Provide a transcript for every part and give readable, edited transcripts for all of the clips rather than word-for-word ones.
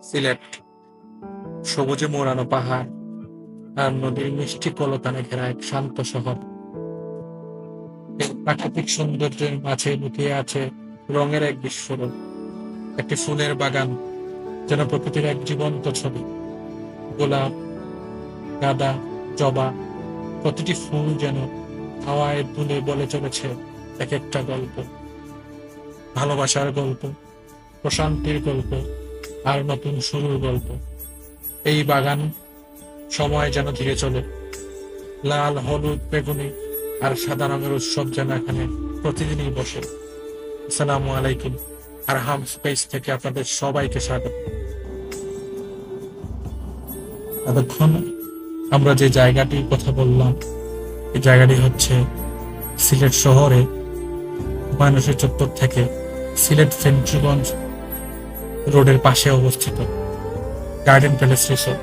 সিলেট সবুজে মোড়ানো পাহাড় আর নদীর মিষ্টি কলতানে ঘেরা এক শান্ত শহর। এই প্রাকৃতিক সৌন্দর্যের মাঝে লুকিয়ে আছে রঙের এক বিস্ফোরণ, একটি ফুলের বাগান যেন প্রকৃতির এক জীবন্ত ছবি। গোলাপ, গাঁদা, জবা, প্রতিটি ফুল যেন হাওয়ায় দুলে বলে চলেছে এক একটা গল্প। ভালোবাসার গল্প, প্রশান্তির গল্প, আর নতুন শুরুর গল্প। এই বাগান সময় যেন ধীরে চলে, লাল, হলুদ, বেগুনি আর সাদা রঙের উৎসব যেন এখানে প্রতিদিনই বসে। আসসালামু আলাইকুম, আর হাম স্পেস থেকে আপনাদের সবাইকে স্বাগত। এতক্ষণ আমরা যে জায়গাটির কথা বললাম, এই জায়গাটি হচ্ছে সিলেট শহরে হুমায়ুনের চত্বর থেকে সিলেট ফেঞ্চুগঞ্জ রোডের পাশে অবস্থিত গার্ডেন প্যালেস রিসোর্ট।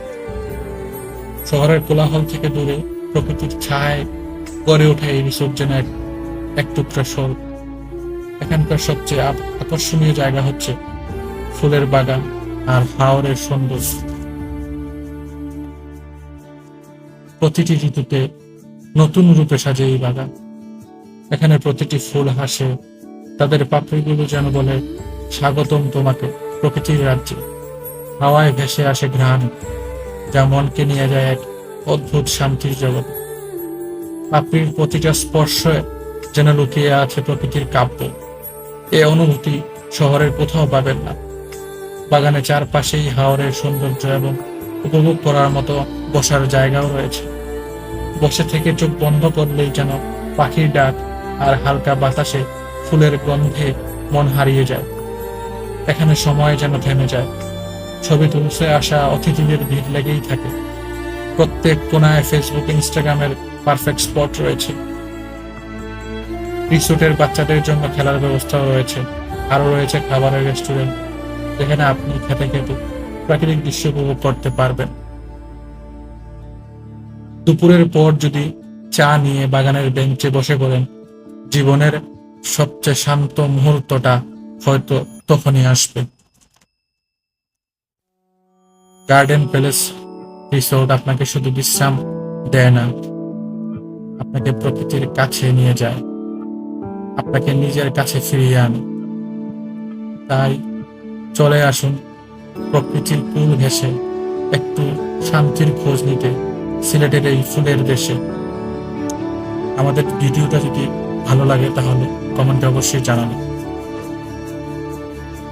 শহরের কোলাহল থেকে দূরে প্রকৃতির ছায় গড়ে ওঠা এই রিসোর্ট যেন এক টুকরা স্বর্গ। এখানকার সবচেয়ে আকর্ষণীয় জায়গা হচ্ছে ফুলের বাগান আর হাওরের সৌন্দর্য। প্রতিটি ঋতুতে নতুন রূপে সাজে এই বাগান। এখানে প্রতিটি ফুল হাসে, তাদের পাপড়িগুলো যেন বলে স্বাগতম তোমাকে প্রকৃতির রাজ্যে। হাওয়ায় ভেসে আসে ঘ্রাণ, যা মনকে নিয়ে যায় এক অদ্ভুত শান্তির জগৎ। পাপড়ির প্রতিটা স্পর্শে যেন লুকিয়ে আছে প্রকৃতির কাব্য। এ অনুভূতি শহরের কোথাও পাবেন না। বাগানে চারপাশেই হাওরের সৌন্দর্য এবং উপভোগ করার মতো বসার জায়গাও রয়েছে। বসে থেকে চোখ বন্ধ করলেই যেন পাখির ডাক আর হালকা বাতাসে ফুলের গন্ধে মন হারিয়ে যায়। এখানে সময় যেন থেমে যায়, ছবি তুলতে আসা অতিথিদের ভিড় লেগেই থাকে। প্রত্যেক কোনায় ফেসবুক, ইনস্টাগ্রামের পারফেক্ট স্পট রয়েছে। রিসোর্টের বাচ্চাদের জন্য খেলার ব্যবস্থাও রয়েছে, আরো রয়েছে খাবারের রেস্টুরেন্ট, যেখানে আপনি খেতে খেতে প্রাকৃতিক দৃশ্য উপভোগ করতে পারবেন। দুপুরের পর যদি চা নিয়ে বাগানের বেঞ্চে বসে পড়েন, জীবনের সবচেয়ে শান্ত মুহূর্তটা হয়তো তখনই আসবে। গার্ডেন প্যালেস রিসোর্ট আপনাকে শুধু বিশ্রাম দেয় না, আপনাকে প্রকৃতির কাছে নিয়ে যায়, আপনাকে নিজের কাছে ফিরিয়ে আনে। তাই চলে আসুন প্রকৃতির কুল ঘেঁষে একটু শান্তির খোঁজ নিতে সিলেটের এই ফুলের দেশে। আমাদের ভিডিওটা যদি ভালো লাগে তাহলে কমেন্টে অবশ্যই জানাবেন।